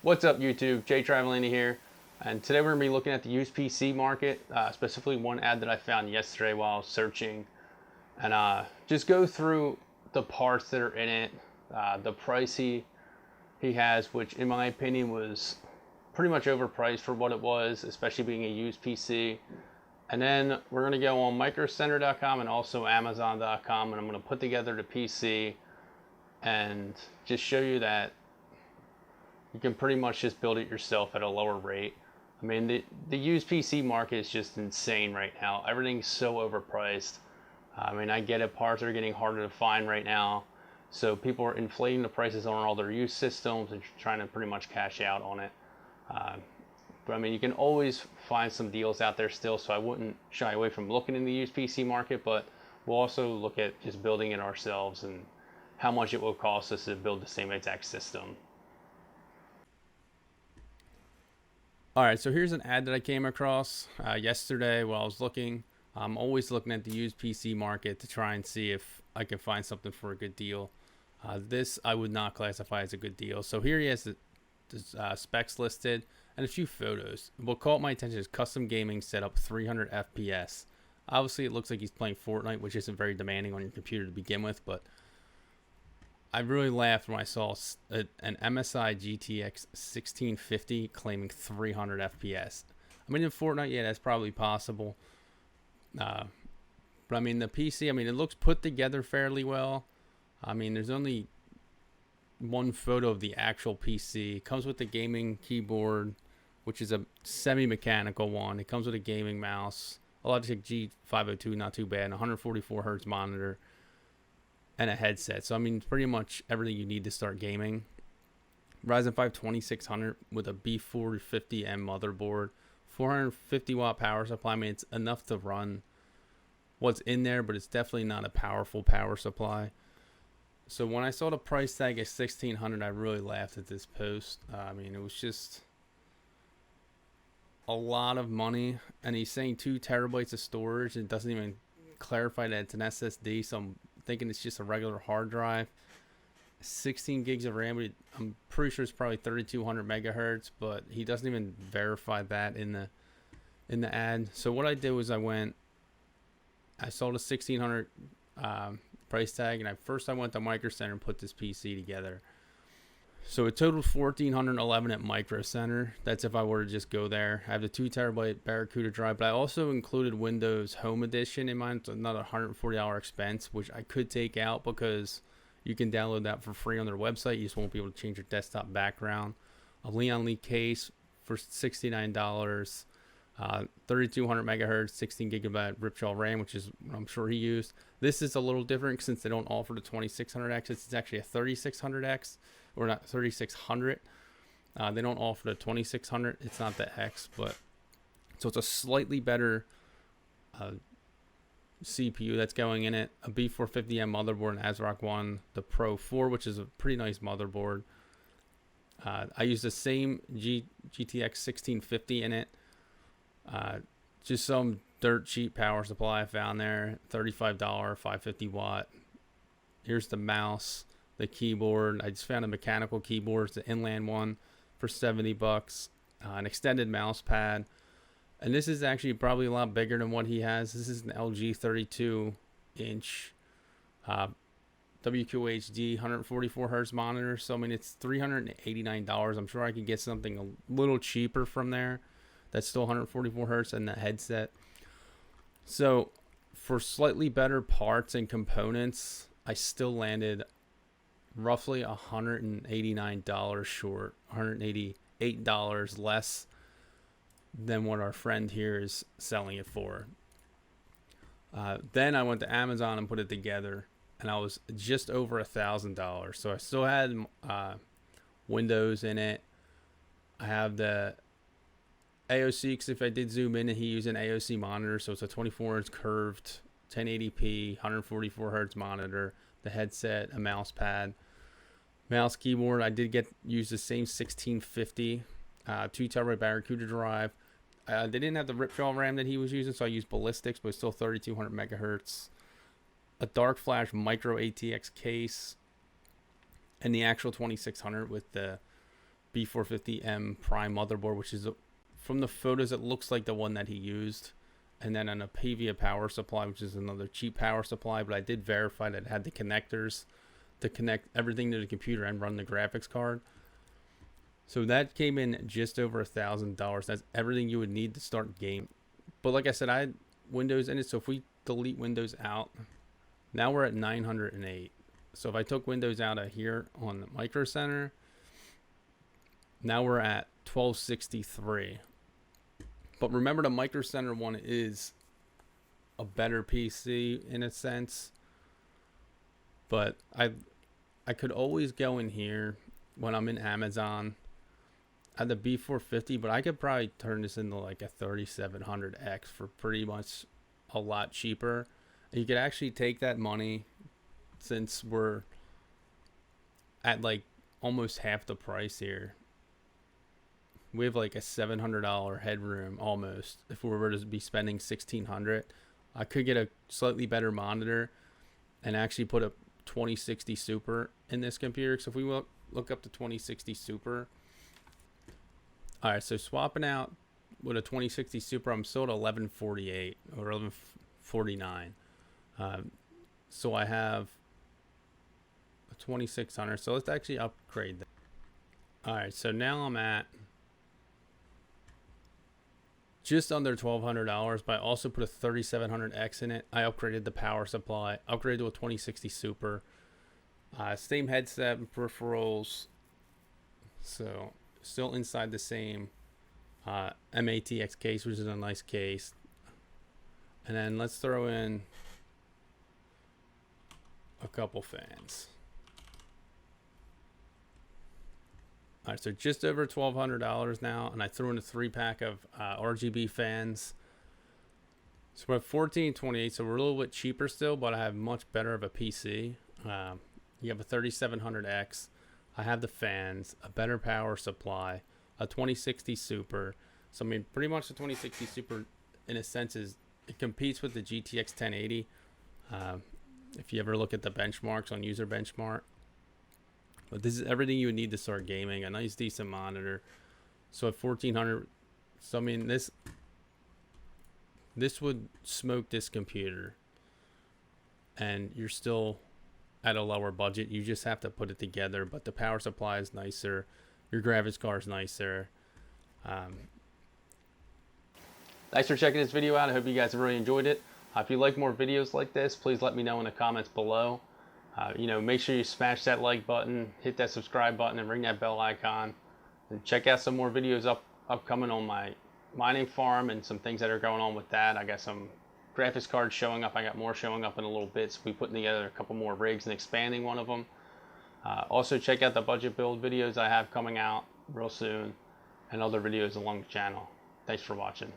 What's up YouTube, Jay Travelini here, and today we're going to be looking at the used PC market, specifically one ad that I found yesterday while I was searching, and just go through the parts that are in it, the price he has, which in my opinion was pretty much overpriced for what it was, especially being a used PC. And then we're going to go on microcenter.com and also amazon.com, and I'm going to put together the PC and just show you that you can pretty much just build it yourself at a lower rate. I mean, the used PC market is just insane right now. Everything's so overpriced. I mean, I get it, parts are getting harder to find right now. So people are inflating the prices on all their used systems and trying to pretty much cash out on it. Uh, but I mean, you can always find some deals out there still, so I wouldn't shy away from looking in the used PC market, but we'll also look at just building it ourselves and how much it will cost us to build the same exact system. All right, so here's an ad that I came across yesterday while I was looking. I'm always looking at the used PC market to try and see if I can find something for a good deal. This I would not classify as a good deal. So here he has the specs listed and a few photos. What caught my attention is custom gaming setup 300 FPS. Obviously, it looks like he's playing Fortnite, which isn't very demanding on your computer to begin with, but I really laughed when I saw an MSI GTX 1650 claiming 300 FPS. I mean, in Fortnite, yeah, that's probably possible. But I mean, the PC, I mean, it looks put together fairly well. I mean, there's only one photo of the actual PC. It comes with the gaming keyboard, which is a semi-mechanical one. It comes with a gaming mouse, a Logitech G502, not too bad, and 144 hertz monitor, and a headset. So I mean, pretty much everything you need to start gaming. Ryzen 5 2600 with a B450M motherboard, 450 watt power supply. I mean, it's enough to run what's in there, but it's definitely not a powerful power supply. So when I saw the price tag at 1600, I really laughed at this post. I mean, it was just a lot of money, and he's saying 2 terabytes of storage. It doesn't even clarify that it's an SSD, so I'm thinking it's just a regular hard drive. 16 gigs of RAM. I'm pretty sure it's probably 3200 megahertz, but he doesn't even verify that in the ad. So what I did was I saw the 1600 price tag, and I went to Micro Center and put this PC together. So it totaled 1411 at Micro Center. That's if I were to just go there. I have the 2 terabyte Barracuda drive, but I also included Windows Home Edition in mine. It's another $140 expense, which I could take out because you can download that for free on their website. You just won't be able to change your desktop background. A Leon Lee case for $69. 3200 megahertz, 16 gigabyte Ripjaw RAM, which is what I'm sure he used. This is a little different since they don't offer the 2600X. It's actually a 3600X, or not 3600. They don't offer the 2600. It's not the X, but so it's a slightly better CPU that's going in it. A B450M motherboard, and ASRock One, the Pro 4, which is a pretty nice motherboard. I used the same GTX 1650 in it. Just some dirt cheap power supply I found there. $35, 550 watt. Here's the mouse, the keyboard. I just found a mechanical keyboard. It's the inland one for $70. An extended mouse pad. And this is actually probably a lot bigger than what he has. This is an LG 32-inch WQHD 144 hertz monitor. So I mean, it's $389. I'm sure I could get something a little cheaper from there. That's still 144 hertz, and the headset. So for slightly better parts and components, I still landed roughly $189 short, $188 less than what our friend here is selling it for. Then I went to Amazon and put it together, and I was just over $1,000. So I still had Windows in it. I have the AOC, because if I did zoom in, he used an AOC monitor, so it's a 24-inch curved 1080p 144 hertz monitor. The headset, a mouse pad, mouse, keyboard. I did use the same 1650 2 terabyte Barracuda drive. They didn't have the Ripjaw RAM that he was using, so I used Ballistics, but it's still 3200 megahertz. A dark flash micro ATX case, and the actual 2600 with the B450M Prime motherboard, which is from the photos it looks like the one that he used, and then an Apavia power supply, which is another cheap power supply, but I did verify that it had the connectors to connect everything to the computer and run the graphics card. So that came in just over $1,000. That's everything you would need to start game. But like I said, I had Windows in it, so if we delete Windows out, now we're at 908. So if I took Windows out of here on the Micro Center, now we're at 1263. But remember, the Micro Center one is a better PC in a sense. But I could always go in here when I'm in Amazon at the B450, but I could probably turn this into like a 3700X for pretty much a lot cheaper. You could actually take that money, since we're at like almost half the price here. We have like a $700 headroom almost. If we were to be spending $1,600, I could get a slightly better monitor and actually put a 2060 Super in this computer. So if we look up the 2060 Super, all right, so swapping out with a 2060 Super, I'm still at 1148 or 1149. So I have a 2600. So let's actually upgrade that. All right, so now I'm at just under $1,200, but I also put a 3700X in it. I upgraded the power supply, upgraded to a 2060 Super. Same headset and peripherals. So still inside the same MATX case, which is a nice case. And then let's throw in a couple fans. All right, so just over $1,200 now, and I threw in a 3-pack of RGB fans. So we're at 1428, so we're a little bit cheaper still, but I have much better of a PC. You have a 3700X. I have the fans, a better power supply, a 2060 Super. So I mean, pretty much the 2060 Super, in a sense, it competes with the GTX 1080. If you ever look at the benchmarks on User Benchmark. But this is everything you would need to start gaming. A nice, decent monitor. So at 1400, so I mean, this would smoke this computer. And you're still at a lower budget. You just have to put it together. But the power supply is nicer. Your graphics card is nicer. Thanks for checking this video out. I hope you guys really enjoyed it. If you like more videos like this, please let me know in the comments below. Make sure you smash that like button, hit that subscribe button, and ring that bell icon. And check out some more videos upcoming on my mining farm and some things that are going on with that. I got some graphics cards showing up. I got more showing up in a little bit. So we'll be putting together a couple more rigs and expanding one of them. Also check out the budget build videos I have coming out real soon and other videos along the channel. Thanks for watching.